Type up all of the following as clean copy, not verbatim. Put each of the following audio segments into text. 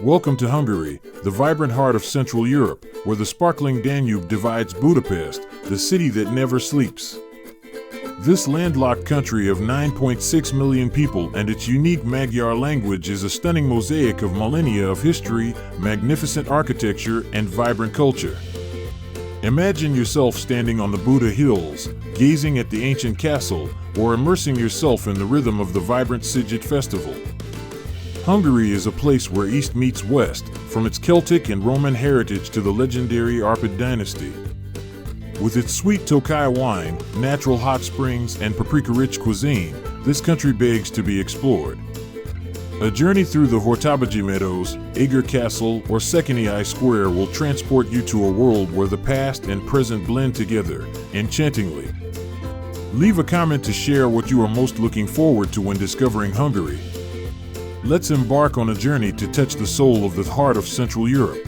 Welcome to Hungary, the vibrant heart of Central Europe, where the sparkling Danube divides Budapest, the city that never sleeps. This landlocked country of 9.6 million people and its unique Magyar language is a stunning mosaic of millennia of history, magnificent architecture, and vibrant culture. Imagine yourself standing on the Buda Hills, gazing at the ancient castle, or immersing yourself in the rhythm of the vibrant Sziget festival. Hungary is a place where East meets West, from its Celtic and Roman heritage to the legendary Arpad dynasty. With its sweet Tokaj wine, natural hot springs, and paprika-rich cuisine, this country begs to be explored. A journey through the Hortobágy Meadows, Eger Castle, or Székely Square will transport you to a world where the past and present blend together, enchantingly. Leave a comment to share what you are most looking forward to when discovering Hungary. Let's embark on a journey to touch the soul of the heart of Central Europe.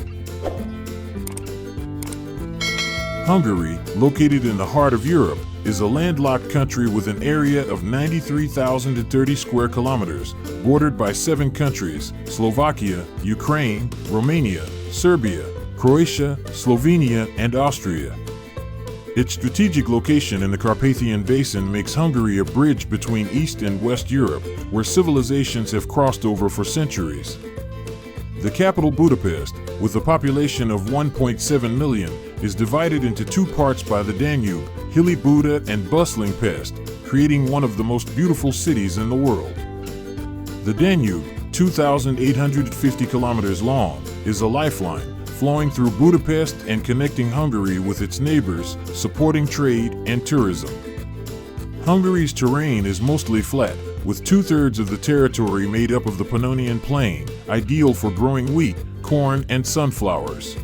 Hungary, located in the heart of Europe, is a landlocked country with an area of 93,030 square kilometers, bordered by 7 countries: Slovakia, Ukraine, Romania, Serbia, Croatia, Slovenia, and Austria. Its strategic location in the Carpathian Basin makes Hungary a bridge between East and West Europe, where civilizations have crossed over for centuries. The capital, Budapest, with a population of 1.7 million, is divided into 2 parts by the Danube, hilly Buda and bustling Pest, creating one of the most beautiful cities in the world. The Danube, 2,850 kilometers long, is a lifeline, flowing through Budapest and connecting Hungary with its neighbors, supporting trade and tourism. Hungary's terrain is mostly flat, with 2/3 of the territory made up of the Pannonian Plain, ideal for growing wheat, corn, and sunflowers.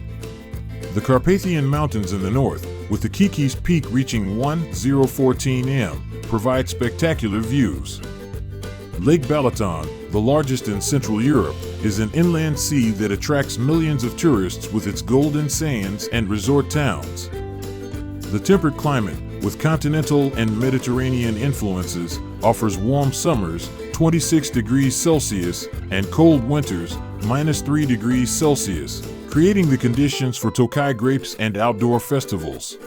The Carpathian Mountains in the north, with the Kikis Peak reaching 1014 m, provide spectacular views. Lake Balaton, the largest in Central Europe, is an inland sea that attracts millions of tourists with its golden sands and resort towns. The temperate climate, with continental and Mediterranean influences, offers warm summers, 26 degrees Celsius, and cold winters, -3 degrees Celsius, creating the conditions for Tokaj grapes and outdoor festivals.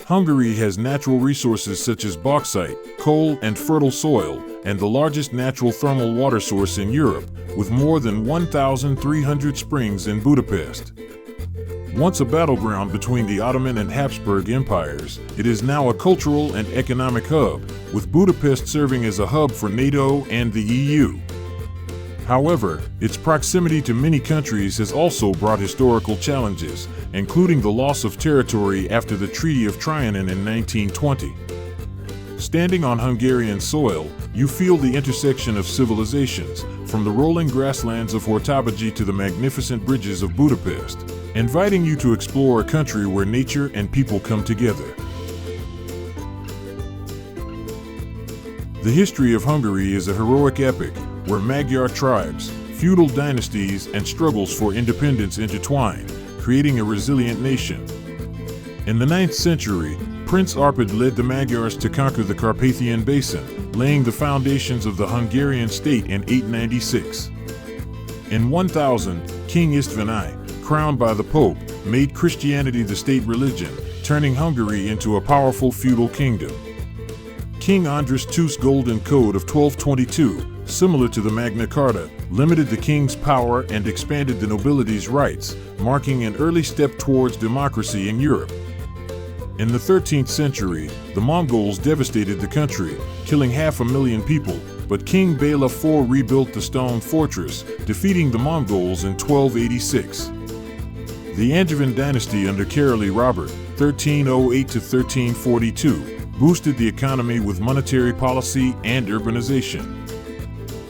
Hungary has natural resources such as bauxite, coal, and fertile soil, and the largest natural thermal water source in Europe, with more than 1,300 springs in Budapest. Once a battleground between the Ottoman and Habsburg empires, it is now a cultural and economic hub, with Budapest serving as a hub for NATO and the EU. However, its proximity to many countries has also brought historical challenges, including the loss of territory after the Treaty of Trianon in 1920. Standing on Hungarian soil, you feel the intersection of civilizations, from the rolling grasslands of Hortobágy to the magnificent bridges of Budapest, inviting you to explore a country where nature and people come together. The history of Hungary is a heroic epic, where Magyar tribes, feudal dynasties, and struggles for independence intertwine, creating a resilient nation. In the 9th century, Prince Arpad led the Magyars to conquer the Carpathian Basin, laying the foundations of the Hungarian state in 896. In 1000, King István I, crowned by the Pope, made Christianity the state religion, turning Hungary into a powerful feudal kingdom. King András II's Golden Code of 1222, similar to the Magna Carta, limited the king's power and expanded the nobility's rights, marking an early step towards democracy in Europe. In the 13th century, the Mongols devastated the country, killing 500,000 people, but King Bela IV rebuilt the stone fortress, defeating the Mongols in 1286. The Angevin dynasty under Károly Robert, 1308 to 1342, boosted the economy with monetary policy and urbanization.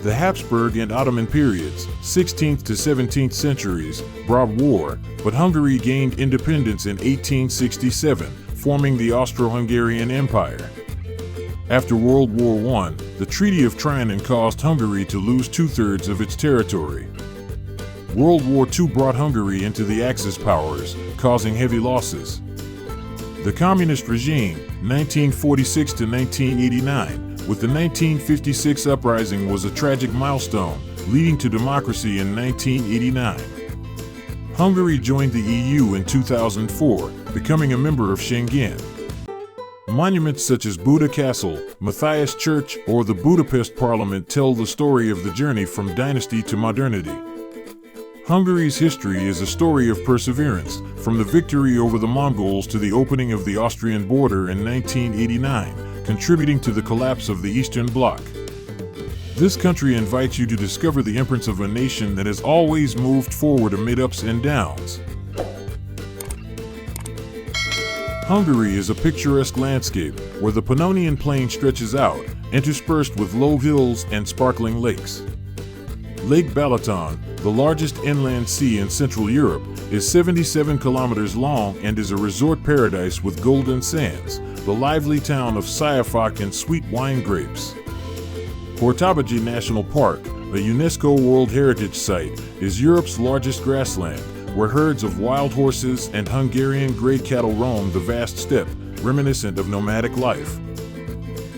The Habsburg and Ottoman periods, 16th to 17th centuries, brought war, but Hungary gained independence in 1867, forming the Austro-Hungarian Empire. After World War I, the Treaty of Trianon caused Hungary to lose 2/3 of its territory. World War II brought Hungary into the Axis powers, causing heavy losses. The communist regime, 1946 to 1989, with the 1956 uprising was a tragic milestone, leading to democracy in 1989. Hungary joined the EU in 2004, becoming a member of Schengen. Monuments such as Buda Castle, Matthias Church, or the Budapest Parliament tell the story of the journey from dynasty to modernity. Hungary's history is a story of perseverance, from the victory over the Mongols to the opening of the Austrian border in 1989, contributing to the collapse of the Eastern Bloc. This country invites you to discover the imprints of a nation that has always moved forward amid ups and downs. Hungary is a picturesque landscape where the Pannonian Plain stretches out, interspersed with low hills and sparkling lakes. Lake Balaton, the largest inland sea in Central Europe, is 77 kilometers long and is a resort paradise with golden sands, the lively town of Savor and sweet wine grapes. Tokaj National Park, a UNESCO World Heritage Site, is Europe's largest grassland, where herds of wild horses and Hungarian grey cattle roam the vast steppe, reminiscent of nomadic life.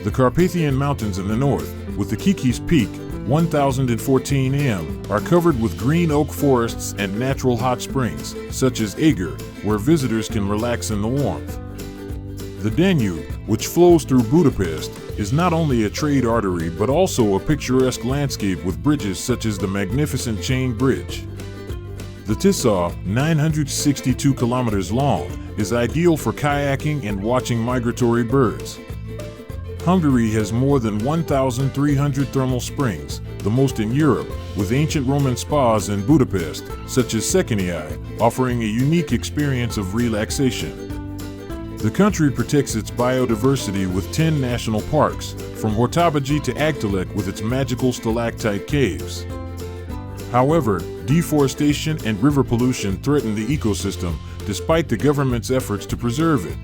The Carpathian Mountains in the north, with the Kikis Peak, 1014 m, are covered with green oak forests and natural hot springs, such as Eger, where visitors can relax in the warmth. The Danube, which flows through Budapest, is not only a trade artery but also a picturesque landscape with bridges such as the magnificent Chain Bridge. The Tisza, 962 kilometers long, is ideal for kayaking and watching migratory birds. Hungary has more than 1,300 thermal springs, the most in Europe, with ancient Roman spas in Budapest, such as Székely, offering a unique experience of relaxation. The country protects its biodiversity with 10 national parks, from Hortobágy to Agtelek with its magical stalactite caves. However, deforestation and river pollution threaten the ecosystem, despite the government's efforts to preserve it.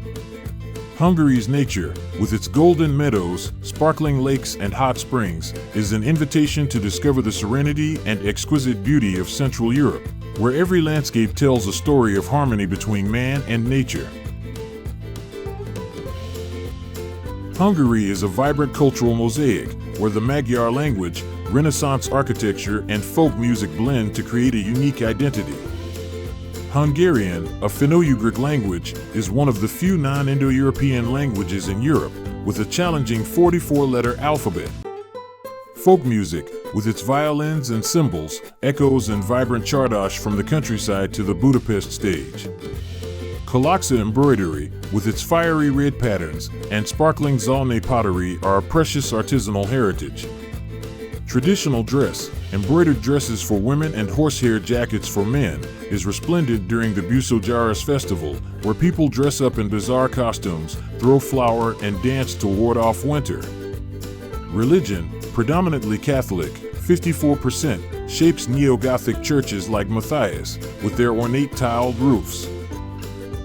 Hungary's nature, with its golden meadows, sparkling lakes, and hot springs, is an invitation to discover the serenity and exquisite beauty of Central Europe, where every landscape tells a story of harmony between man and nature. Hungary is a vibrant cultural mosaic, where the Magyar language, Renaissance architecture, and folk music blend to create a unique identity. Hungarian, a Finno-Ugric language, is one of the few non-Indo-European languages in Europe, with a challenging 44-letter alphabet. Folk music, with its violins and cymbals, echoes in vibrant chardash from the countryside to the Budapest stage. Kalaksa embroidery, with its fiery red patterns, and sparkling Zalnay pottery are a precious artisanal heritage. Traditional dress, embroidered dresses for women and horsehair jackets for men, is resplendent during the Busojaras festival, where people dress up in bizarre costumes, throw flour, and dance to ward off winter. Religion, predominantly Catholic, 54%, shapes neo-Gothic churches like Matthias, with their ornate tiled roofs.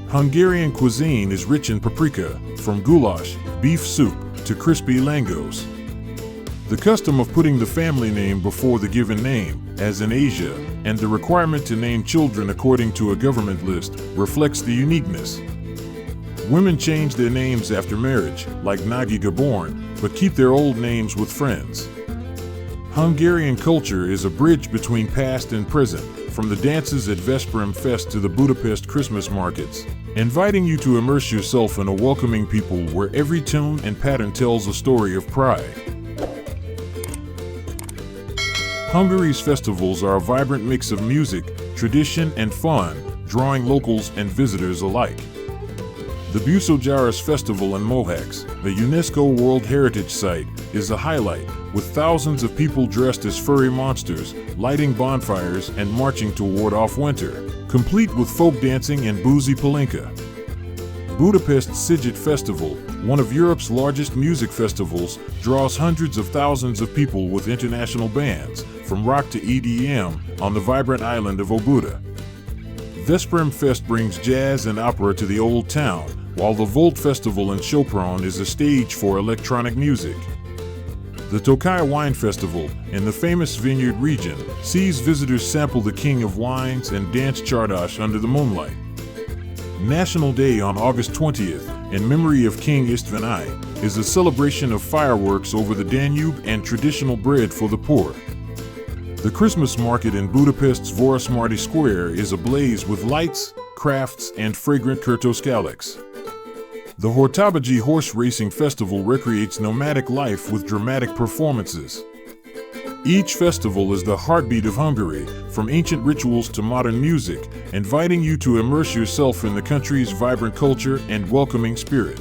Hungarian cuisine is rich in paprika, from goulash, beef soup, to crispy langos. The custom of putting the family name before the given name, as in Asia, and the requirement to name children according to a government list, reflects the uniqueness. Women change their names after marriage, like Nagy Gaborn, but keep their old names with friends. Hungarian culture is a bridge between past and present, from the dances at Veszprém Fest to the Budapest Christmas markets, inviting you to immerse yourself in a welcoming people where every tune and pattern tells a story of pride. Hungary's festivals are a vibrant mix of music, tradition, and fun, drawing locals and visitors alike. The Busojaras Festival in Mohacs, a UNESCO World Heritage Site, is a highlight, with thousands of people dressed as furry monsters, lighting bonfires and marching to ward off winter, complete with folk dancing and boozy palinka. Budapest Sziget Festival, one of Europe's largest music festivals, draws hundreds of thousands of people with international bands, from rock to EDM, on the vibrant island of Óbuda. Veszprém Fest brings jazz and opera to the Old Town, while the Volt Festival in Sopron is a stage for electronic music. The Tokaj Wine Festival, in the famous vineyard region, sees visitors sample the king of wines and dance chardash under the moonlight. National Day on August 20th, in memory of King István I, is a celebration of fireworks over the Danube and traditional bread for the poor. The Christmas market in Budapest's Vörösmarty Square is ablaze with lights, crafts, and fragrant kurtoskálix. The Hortobágy Horse Racing Festival recreates nomadic life with dramatic performances. Each festival is the heartbeat of Hungary, from ancient rituals to modern music, inviting you to immerse yourself in the country's vibrant culture and welcoming spirit.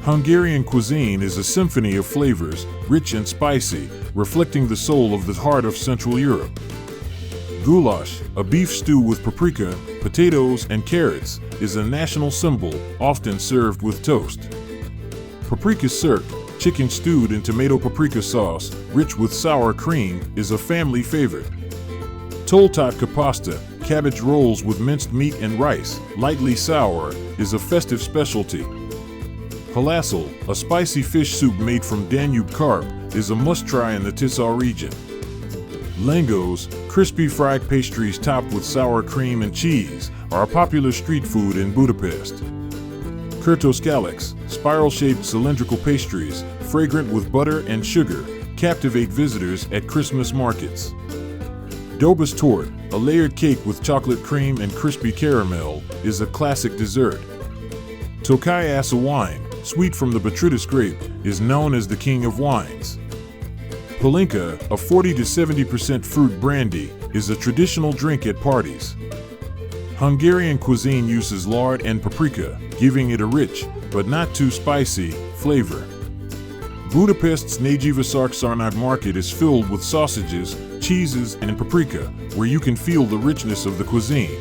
Hungarian cuisine is a symphony of flavors, rich and spicy, reflecting the soul of the heart of Central Europe. Goulash, a beef stew with paprika, potatoes, and carrots, is a national symbol, often served with toast. Paprika sirk, chicken stewed in tomato paprika sauce, rich with sour cream, is a family favorite. Toltát kapasta, cabbage rolls with minced meat and rice, lightly sour, is a festive specialty. Halászl, a spicy fish soup made from Danube carp, is a must-try in the Tisza region. Langos, crispy fried pastries topped with sour cream and cheese, are a popular street food in Budapest. Kurtoskálix, spiral-shaped cylindrical pastries, fragrant with butter and sugar, captivate visitors at Christmas markets. Dobas tort, a layered cake with chocolate cream and crispy caramel, is a classic dessert. Tokaj wine, sweet from the Botrytis grape, is known as the king of wines. Palinka, a 40 to 70% fruit brandy, is a traditional drink at parties. Hungarian cuisine uses lard and paprika, giving it a rich, but not too spicy, flavor. Budapest's Nagyvásárnag market is filled with sausages, cheeses, and paprika, where you can feel the richness of the cuisine.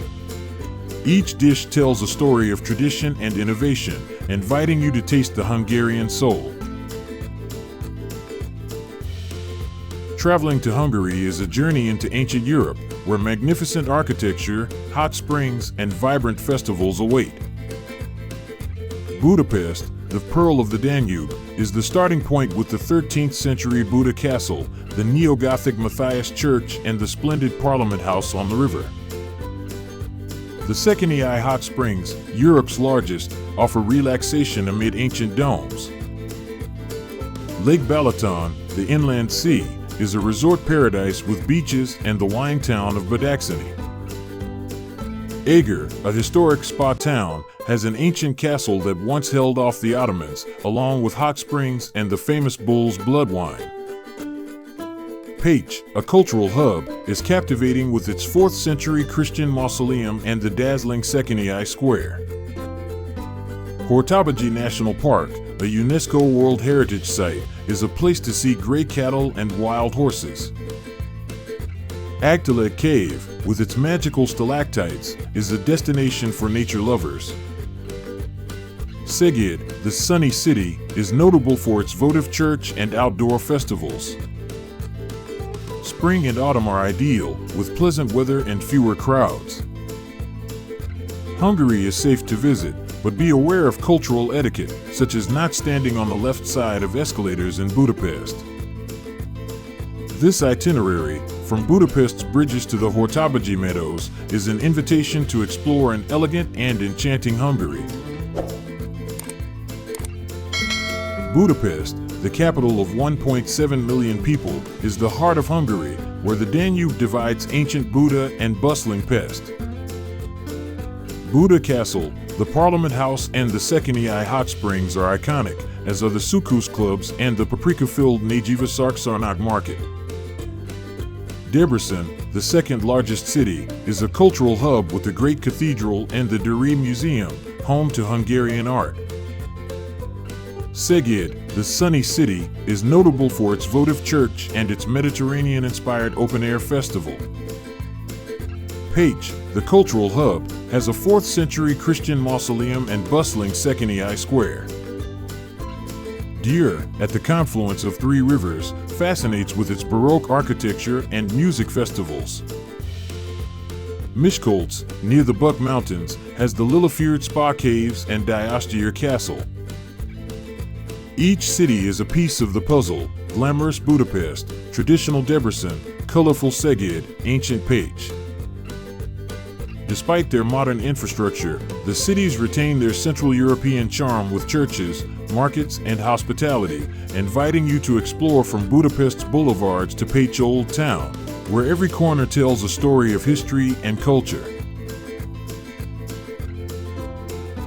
Each dish tells a story of tradition and innovation, inviting you to taste the Hungarian soul. Traveling to Hungary is a journey into ancient Europe, where magnificent architecture, hot springs, and vibrant festivals await. Budapest, the pearl of the Danube, is the starting point with the 13th century Buda Castle, the neo-Gothic Matthias Church, and the splendid Parliament House on the river. The Székely Hot Springs, Europe's largest, offer relaxation amid ancient domes. Lake Balaton, the inland sea, is a resort paradise with beaches and the wine town of Budapest. Eger, a historic spa town, has an ancient castle that once held off the Ottomans, along with hot springs and the famous bull's blood wine. Pécs, a cultural hub, is captivating with its 4th century Christian mausoleum and the dazzling Székely Square. Hortobágy National Park, a UNESCO World Heritage Site, is a place to see gray cattle and wild horses. Agtala Cave, with its magical stalactites, is a destination for nature lovers. Szeged, the sunny city, is notable for its votive church and outdoor festivals. Spring and autumn are ideal, with pleasant weather and fewer crowds. Hungary is safe to visit, but be aware of cultural etiquette, such as not standing on the left side of escalators in Budapest. This itinerary, from Budapest's bridges to the Hortobágy meadows, is an invitation to explore an elegant and enchanting Hungary. Budapest, the capital of 1.7 million people, is the heart of Hungary, where the Danube divides ancient Buda and bustling Pest. Buda Castle, the Parliament House, and the Székely Hot Springs are iconic, as are the Sukus clubs and the paprika-filled Nagyvásárnag market. Debrecen, the second largest city, is a cultural hub with the Great Cathedral and the Dürre Museum, home to Hungarian art. Szeged, the sunny city, is notable for its votive church and its Mediterranean-inspired open-air festival. Pécs, the cultural hub, has a 4th century Christian mausoleum and bustling Székely Square. Győr, at the confluence of 3 rivers, fascinates with its Baroque architecture and music festivals. Miskolc, near the Buck Mountains, has the Lillefjord Spa Caves and Diósztyr Castle. Each city is a piece of the puzzle: glamorous Budapest, traditional Debrecen, colorful Szeged, ancient Pécs. Despite their modern infrastructure, the cities retain their Central European charm with churches, markets, and hospitality, inviting you to explore from Budapest's boulevards to Pécs Old Town, where every corner tells a story of history and culture.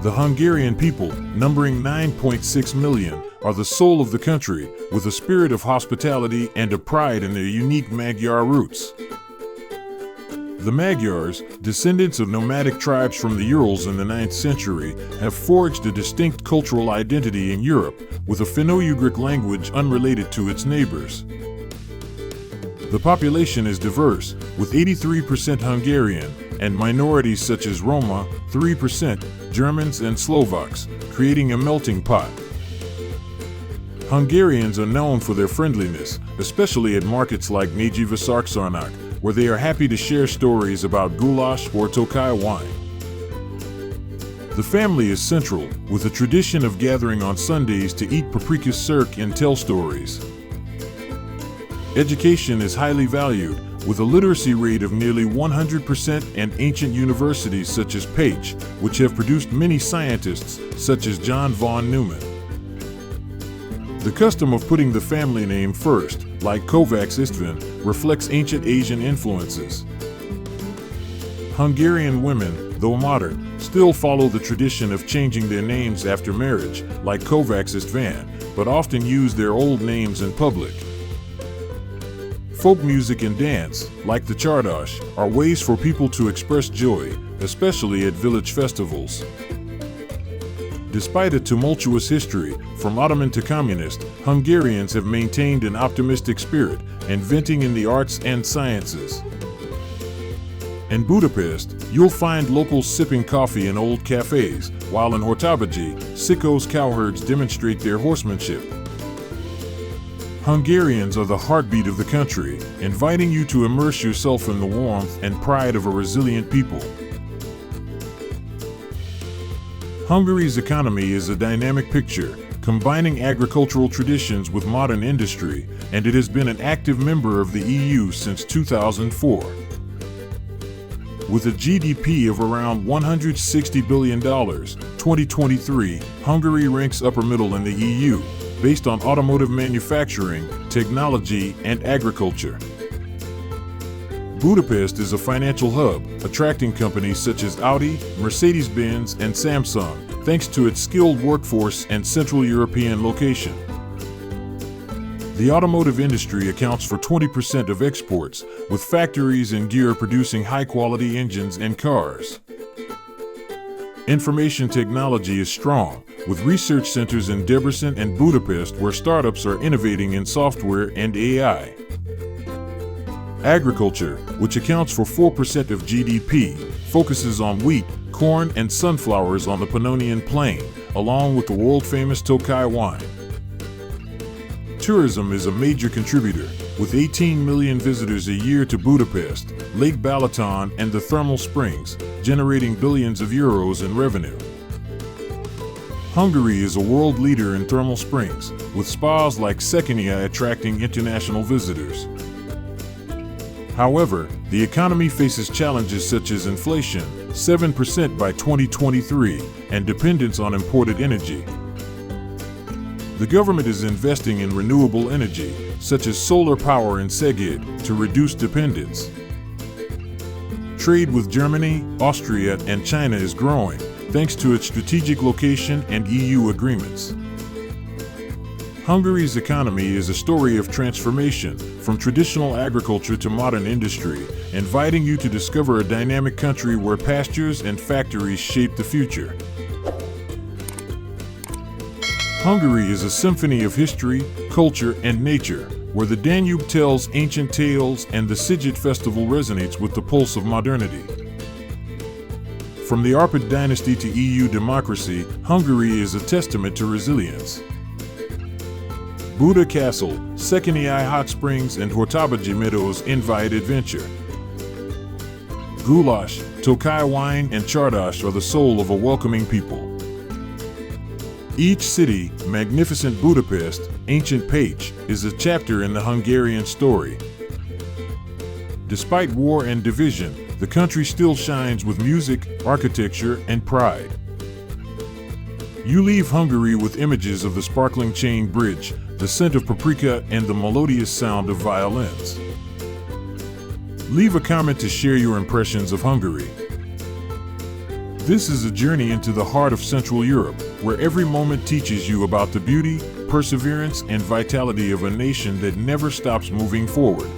The Hungarian people, numbering 9.6 million, are the soul of the country, with a spirit of hospitality and a pride in their unique Magyar roots. The Magyars, descendants of nomadic tribes from the Urals in the 9th century, have forged a distinct cultural identity in Europe, with a Finno-Ugric language unrelated to its neighbors. The population is diverse, with 83% Hungarian, and minorities such as Roma, 3%, Germans and Slovaks, creating a melting pot. Hungarians are known for their friendliness, especially at markets like Nagy Vásárcsarnok, where they are happy to share stories about goulash or Tokaj wine. The family is central, with a tradition of gathering on Sundays to eat paprika cirque and tell stories. Education is highly valued, with a literacy rate of nearly 100% and ancient universities such as Pécs, which have produced many scientists, such as John von Neumann. The custom of putting the family name first, like Kovács István, reflects ancient Asian influences. Hungarian women, though modern, still follow the tradition of changing their names after marriage, like Kovács István, but often use their old names in public. Folk music and dance, like the Csardas, are ways for people to express joy, especially at village festivals. Despite a tumultuous history, from Ottoman to communist, Hungarians have maintained an optimistic spirit, inventing in the arts and sciences. In Budapest, you'll find locals sipping coffee in old cafes, while in Hortobágy, Sikos cowherds demonstrate their horsemanship. Hungarians are the heartbeat of the country, inviting you to immerse yourself in the warmth and pride of a resilient people. Hungary's economy is a dynamic picture, combining agricultural traditions with modern industry, and it has been an active member of the EU since 2004. With a GDP of around $160 billion, 2023, Hungary ranks upper middle in the EU, based on automotive manufacturing, technology, and agriculture. Budapest is a financial hub, attracting companies such as Audi, Mercedes-Benz, and Samsung, thanks to its skilled workforce and Central European location. The automotive industry accounts for 20% of exports, with factories in Győr producing high-quality engines and cars. Information technology is strong, with research centers in Debrecen and Budapest where startups are innovating in software and AI. Agriculture, which accounts for 4% of GDP, focuses on wheat, corn, and sunflowers on the Pannonian Plain, along with the world-famous Tokaj wine. Tourism is a major contributor, with 18 million visitors a year to Budapest, Lake Balaton, and the thermal springs, generating billions of euros in revenue. Hungary is a world leader in thermal springs, with spas like Székely attracting international visitors. However, the economy faces challenges such as inflation, 7% by 2023, and dependence on imported energy. The government is investing in renewable energy, such as solar power in Szeged, to reduce dependence. Trade with Germany, Austria, and China is growing, thanks to its strategic location and EU agreements. Hungary's economy is a story of transformation, from traditional agriculture to modern industry, inviting you to discover a dynamic country where pastures and factories shape the future. Hungary is a symphony of history, culture, and nature, where the Danube tells ancient tales and the Szeged festival resonates with the pulse of modernity. From the Arpad dynasty to EU democracy, Hungary is a testament to resilience. Buda Castle, Székely Hot Springs, and Hortobágy Meadows invite adventure. Goulash, Tokaj wine, and Csardas are the soul of a welcoming people. Each city, magnificent Budapest, ancient Pécs, is a chapter in the Hungarian story. Despite war and division, the country still shines with music, architecture, and pride. You leave Hungary with images of the sparkling chain bridge, the scent of paprika, and the melodious sound of violins. Leave a comment to share your impressions of Hungary. This is a journey into the heart of Central Europe, where every moment teaches you about the beauty, perseverance, and vitality of a nation that never stops moving forward.